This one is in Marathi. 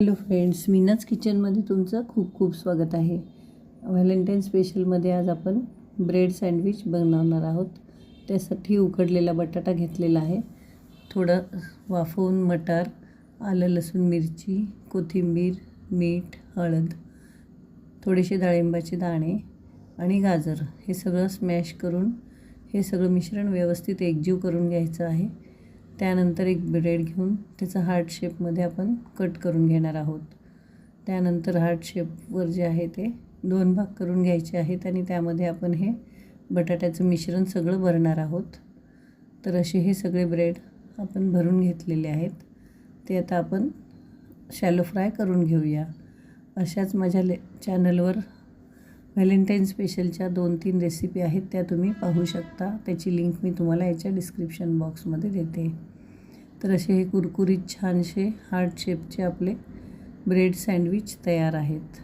हॅलो फ्रेंड्स, मीनाज किचनमध्ये तुमचं खूप खूप स्वागत आहे. व्हॅलेंटाईन स्पेशलमध्ये आज आपण ब्रेड सँडविच बनवणार आहोत. त्यासाठी उकडलेला बटाटा घेतलेला आहे, थोडं वाफवून मटार, आलं लसूण मिरची, कोथिंबीर, मीठ, हळद, थोडेसे डाळिंबाचे दाणे आणि गाजर हे सगळं स्मॅश करून हे सगळं मिश्रण व्यवस्थित एकजीव करून घ्यायचं आहे. त्यानंतर एक ब्रेड घेऊन त्याचा हार्ट शेपमध्ये आपण कट करून घेणार आहोत. त्यानंतर हार्ट शेपवर जे आहे ते 2 भाग करून घ्यायचे आहेत आणि त्यामध्ये आपण हे बटाट्याचं मिश्रण सगळं भरणार आहोत. तर असे हे सगळे ब्रेड आपण भरून घेतलेले आहेत. ते आता आपण शॅलो फ्राय करून घेऊया. अशाच माझ्या चॅनलवर व्हॅलेंटाईन स्पेशलच्या 2-3 रेसिपी आहेत, त्या तुम्ही पाहू शकता. त्याची लिंक मी तुम्हाला याच्या डिस्क्रिप्शन बॉक्समध्ये देते. तर असे हे कुरकुरीत छानसे हार्ट शेपचे आपले ब्रेड सँडविच तयार आहेत.